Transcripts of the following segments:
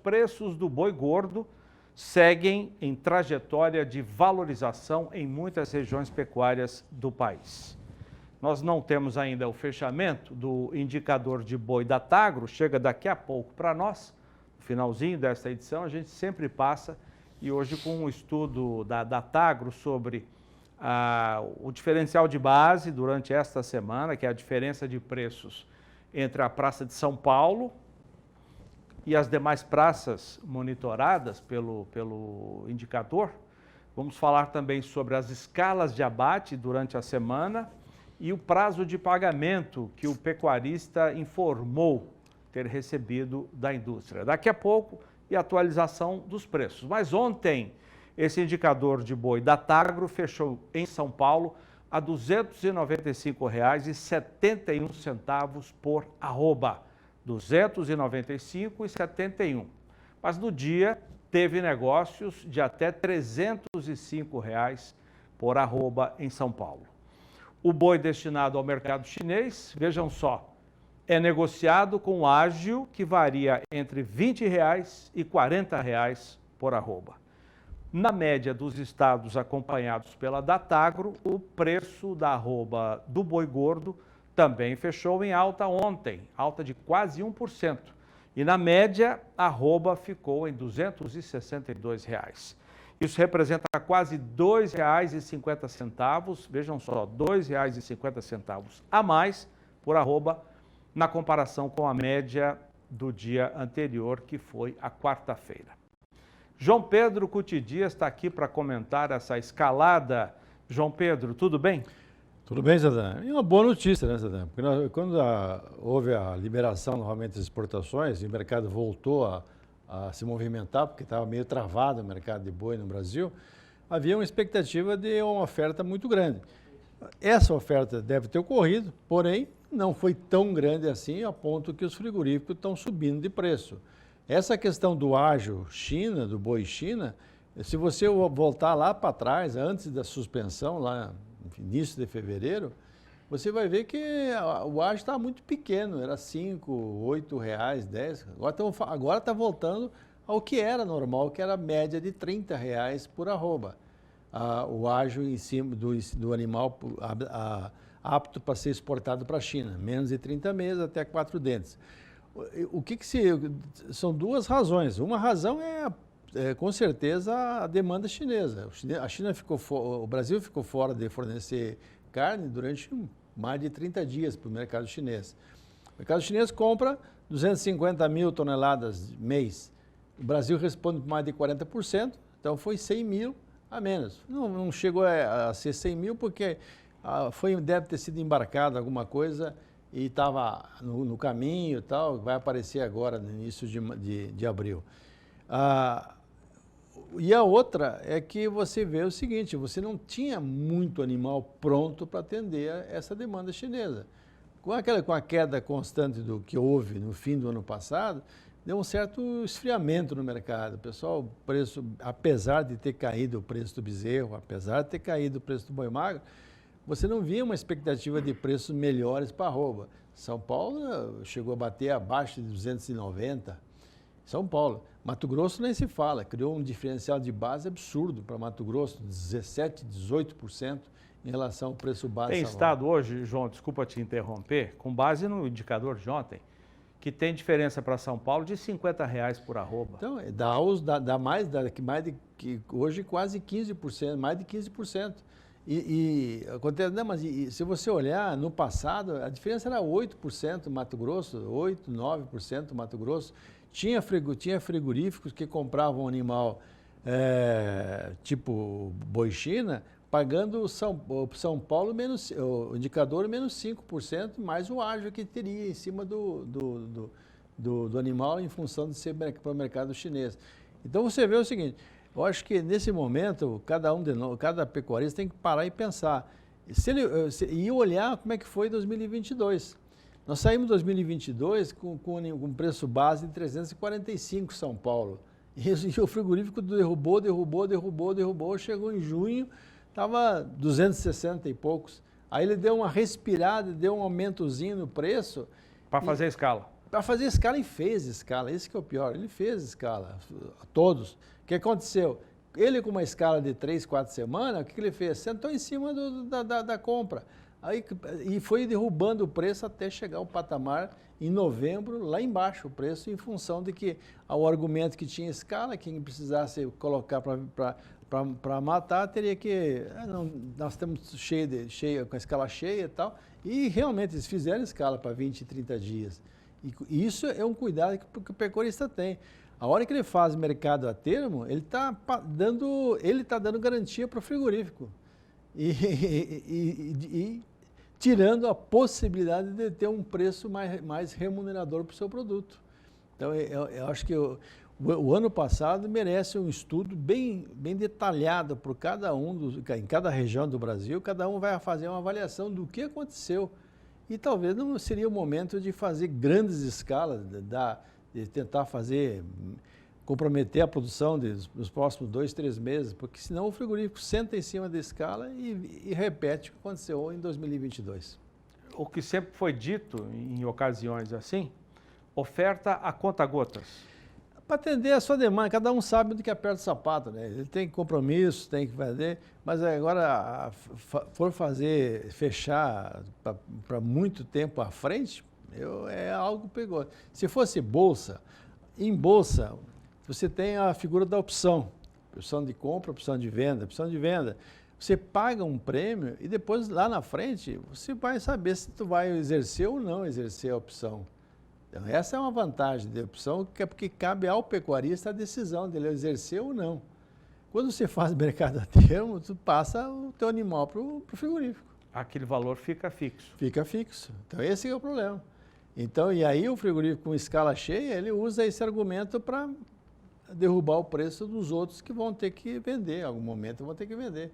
preços do boi gordo seguem em trajetória de valorização em muitas regiões pecuárias do país. Nós não temos ainda o fechamento do indicador de boi da Tagro, chega daqui a pouco para nós, no finalzinho desta edição, a gente sempre passa, e hoje com um estudo da Tagro sobre o diferencial de base durante esta semana, que é a diferença de preços entre a Praça de São Paulo e as demais praças monitoradas pelo indicador. Vamos falar também sobre as escalas de abate durante a semana e o prazo de pagamento que o pecuarista informou ter recebido da indústria. Daqui a pouco, e atualização dos preços. Mas ontem, esse indicador de boi da Tagro fechou em São Paulo a R$ 295,71 por arroba. R$ 295,71. Mas no dia teve negócios de até R$ 305 por arroba em São Paulo. O boi destinado ao mercado chinês, vejam só, é negociado com ágio que varia entre R$ 20 e R$ 40 por arroba. Na média dos estados acompanhados pela Datagro, o preço da arroba do boi gordo também fechou em alta ontem, alta de quase 1%. E na média, a arroba ficou em R$ 262. Isso representa quase R$ 2,50, vejam só, R$ 2,50 a mais por arroba na comparação com a média do dia anterior, que foi a quarta-feira. João Pedro Cuti Dias está aqui para comentar essa escalada. João Pedro, tudo bem? Tudo bem, Zadam. E uma boa notícia, né, Zadam? Porque quando houve a liberação novamente das exportações, e o mercado voltou a se movimentar, porque estava meio travado o mercado de boi no Brasil, havia uma expectativa de uma oferta muito grande. Essa oferta deve ter ocorrido, porém, não foi tão grande assim, a ponto que os frigoríficos estão subindo de preço. Essa questão do ágio China, do boi China, se você voltar lá para trás, antes da suspensão, lá no início de fevereiro, você vai ver que o ágio está muito pequeno, era R$ 5, R$ 8, R$ 10. Agora está voltando ao que era normal, que era a média de R$ 30 por arroba. O ágio em cima do animal apto para ser exportado para a China, menos de 30 meses até 4 dentes. São duas razões. Uma razão é com certeza a demanda chinesa. O Brasil ficou fora de fornecer carne durante mais de 30 dias para o mercado chinês. O mercado chinês compra 250 mil toneladas mês. O Brasil responde por mais de 40%, então foi 100 mil a menos. Não chegou a ser 100 mil porque deve ter sido embarcado alguma coisa e estava no caminho e tal, vai aparecer agora no início de abril. E a outra é que você vê o seguinte, você não tinha muito animal pronto para atender essa demanda chinesa. Com a queda constante do que houve no fim do ano passado, deu um certo esfriamento no mercado. Pessoal, o preço, apesar de ter caído o preço do bezerro, apesar de ter caído o preço do boi magro, você não via uma expectativa de preços melhores para arroba. São Paulo chegou a bater abaixo de 290. São Paulo. Mato Grosso nem se fala, criou um diferencial de base absurdo para Mato Grosso, 17%, 18% em relação ao preço base. Tem estado hoje, João, desculpa te interromper, com base no indicador de ontem, que tem diferença para São Paulo de R$ 50 por arroba. Então, hoje quase 15%, mais de 15%. Acontece, não, mas se você olhar, no passado, a diferença era 8% Mato Grosso, 8%, 9% Mato Grosso. Tinha frigoríficos que compravam animal tipo boi China, pagando São Paulo o indicador menos 5%, mais o ágio que teria em cima do animal em função de ser para o mercado chinês. Então você vê o seguinte, eu acho que nesse momento cada pecuarista tem que parar e pensar, e olhar como é que foi 2022. Nós saímos em 2022 com um preço base de 345 São Paulo. E o frigorífico derrubou, chegou em junho, estava 260 e poucos. Aí ele deu uma respirada, deu um aumentozinho no preço. Para fazer escala. para fazer escala, ele fez escala, esse que é o pior, ele fez escala, todos. O que aconteceu? Ele com uma escala de 3, 4 semanas, o que ele fez? Sentou em cima da compra. Aí, e foi derrubando o preço até chegar ao patamar, em novembro, lá embaixo o preço, em função de que o argumento que tinha escala, quem precisasse colocar para matar, teria que... nós estamos com a escala cheia e tal, e realmente eles fizeram escala para 20, 30 dias. E isso é um cuidado que o pecuarista tem. A hora que ele faz mercado a termo, ele está dando garantia para o frigorífico. E tirando a possibilidade de ter um preço mais remunerador para o seu produto. Então, eu acho que o ano passado merece um estudo bem detalhado por cada em cada região do Brasil, cada um vai fazer uma avaliação do que aconteceu. E talvez não seria o momento de fazer grandes escalas, de tentar comprometer a produção nos próximos 2, 3 meses, porque senão o frigorífico senta em cima da escala e repete o que aconteceu em 2022. O que sempre foi dito em ocasiões assim, oferta a conta-gotas. Para atender a sua demanda, cada um sabe do que aperta o sapato, né? Ele tem compromisso, tem que fazer, mas agora fechar para muito tempo à frente, é algo perigoso. Se fosse bolsa, em bolsa, você tem a figura da opção de compra, opção de venda, opção de venda. Você paga um prêmio e depois lá na frente você vai saber se tu vai exercer ou não exercer a opção. Então, essa é uma vantagem da opção, que é porque cabe ao pecuarista a decisão dele exercer ou não. Quando você faz mercado a termo, tu passa o teu animal para o frigorífico. Aquele valor fica fixo. Fica fixo. Então, esse é o problema. Então, e aí o frigorífico com escala cheia, ele usa esse argumento para derrubar o preço dos outros que vão ter que vender, em algum momento vão ter que vender.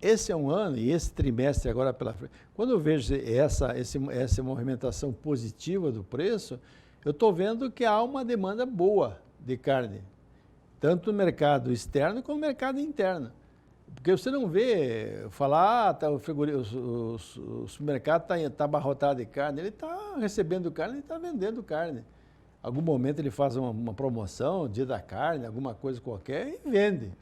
Esse é um ano, e esse trimestre agora pela frente, quando eu vejo essa movimentação positiva do preço, eu estou vendo que há uma demanda boa de carne, tanto no mercado externo como no mercado interno. Porque você não vê falar, o supermercado está abarrotado de carne, ele está recebendo carne, ele está vendendo carne. Em algum momento ele faz uma promoção, dia da carne, alguma coisa qualquer, e vende.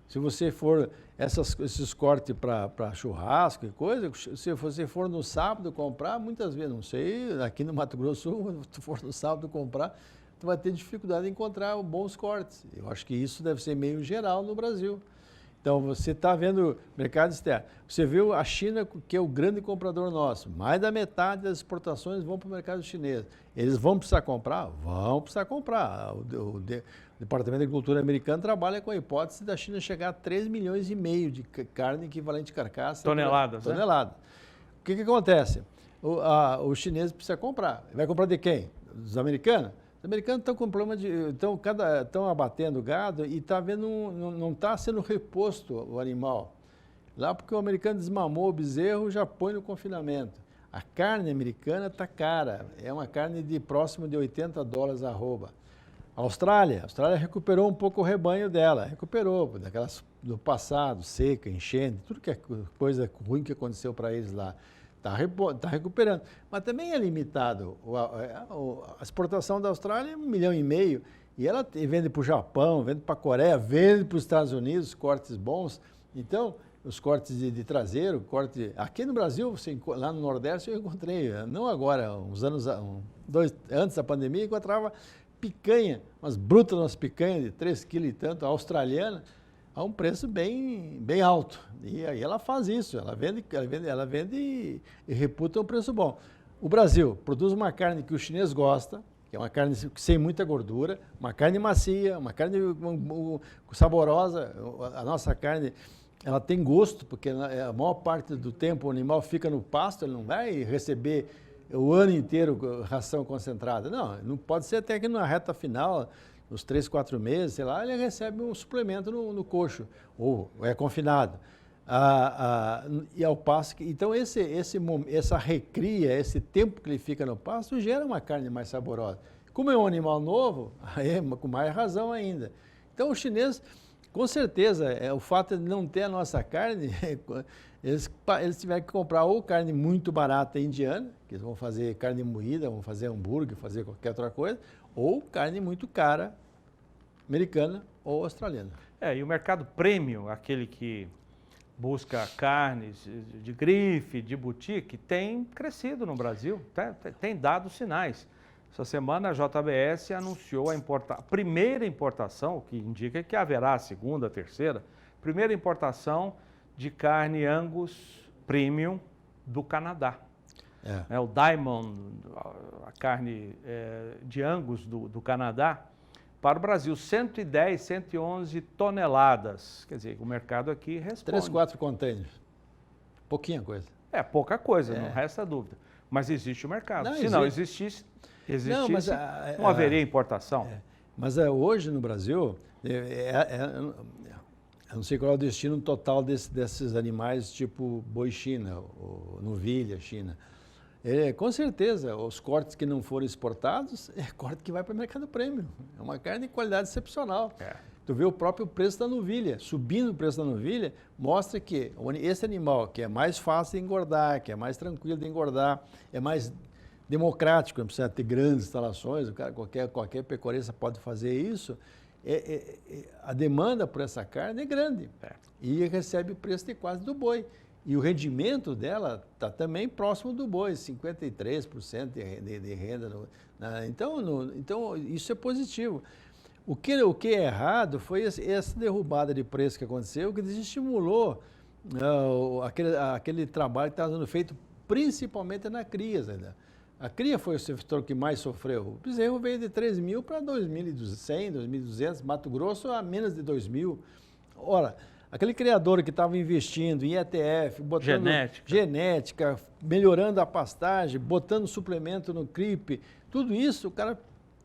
Se você for esses cortes para churrasco e coisa, se você for no sábado comprar, muitas vezes, não sei, aqui no Mato Grosso, se tu for no sábado comprar, tu vai ter dificuldade em encontrar bons cortes. Eu acho que isso deve ser meio geral no Brasil. Então, você está vendo mercado externo. Você viu a China, que é o grande comprador nosso. Mais da metade das exportações vão para o mercado chinês. Eles vão precisar comprar? Vão precisar comprar. O Departamento de Agricultura americano trabalha com a hipótese da China chegar a 3,5 milhões de carne equivalente carcaça. Toneladas, né? Tonelada. O que acontece? O chinês precisa comprar. Vai comprar de quem? Dos americanos? Os americanos estão com problema estão abatendo gado e não está sendo reposto o animal. Lá porque o americano desmamou o bezerro, já põe no confinamento. A carne americana está cara, é uma carne de próximo de $80 a arroba. A Austrália recuperou um pouco o rebanho dela, recuperou do passado, seca, enchente, tudo que é coisa ruim que aconteceu para eles lá. Está recuperando, mas também é limitado. A exportação da Austrália é 1,5 milhão e ela vende para o Japão, vende para a Coreia, vende para os Estados Unidos, cortes bons. Então, os cortes de traseiro, aqui no Brasil, lá no Nordeste eu encontrei, não agora, uns anos, antes da pandemia, encontrava picanha, umas brutas, umas picanhas de 3 quilos e tanto, australiana, a um preço bem alto. E aí ela faz isso, ela vende e reputa um preço bom. O Brasil produz uma carne que o chinês gosta, que é uma carne sem muita gordura, uma carne macia, uma carne saborosa. A nossa carne, ela tem gosto, porque a maior parte do tempo o animal fica no pasto, ele não vai receber o ano inteiro ração concentrada. Não pode ser até que na reta final, nos 3, 4 meses, sei lá, ele recebe um suplemento no ou é confinado. E ao passo que, então essa recria, esse tempo que ele fica no pasto, gera uma carne mais saborosa. Como é um animal novo, aí é com mais razão ainda. Então o chinês, com certeza, o fato de não ter a nossa carne Eles tiveram que comprar ou carne muito barata indiana, que eles vão fazer carne moída, vão fazer hambúrguer, fazer qualquer outra coisa, ou carne muito cara, americana ou australiana. E o mercado premium, aquele que busca carnes de grife, de boutique, tem crescido no Brasil, tem dado sinais. Essa semana a JBS anunciou a primeira importação, o que indica que haverá a segunda, a terceira, primeira importação de carne Angus Premium do Canadá. O Diamond, a carne de Angus do Canadá, para o Brasil, 110, 111 toneladas. Quer dizer, o mercado aqui responde. 3, 4 containers. Pouquinha coisa. Pouca coisa, não resta dúvida. Mas existe o mercado. Se não existisse, não haveria importação. Mas hoje no Brasil, eu não sei qual é o destino total desses animais tipo boi China, ou novilha China. Com certeza, os cortes que não foram exportados, é corte que vai para o mercado premium. É uma carne de qualidade excepcional. Tu vê o próprio preço da novilha, subindo o preço da novilha, mostra que esse animal, que é mais fácil de engordar, que é mais tranquilo de engordar, é mais democrático, não precisa ter grandes instalações, qualquer pecuarista pode fazer isso, a demanda por essa carne é grande. E recebe o preço de quase do boi. E o rendimento dela está também próximo do boi, 53% de renda. Então, isso é positivo. O que é errado foi essa derrubada de preço que aconteceu, que desestimulou aquele trabalho que estava sendo feito principalmente na cria. A cria foi o setor que mais sofreu. O bezerro veio de 3 mil para 2.100, 2.200, Mato Grosso a menos de 2.000. Ora, aquele criador que estava investindo em ETF, botando genética, melhorando a pastagem, botando suplemento no CRIP, tudo isso o cara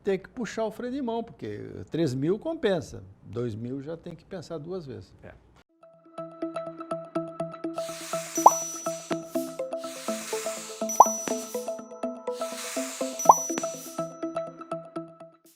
tem que puxar o freio de mão, porque 3 mil compensa, 2 mil já tem que pensar 2 vezes.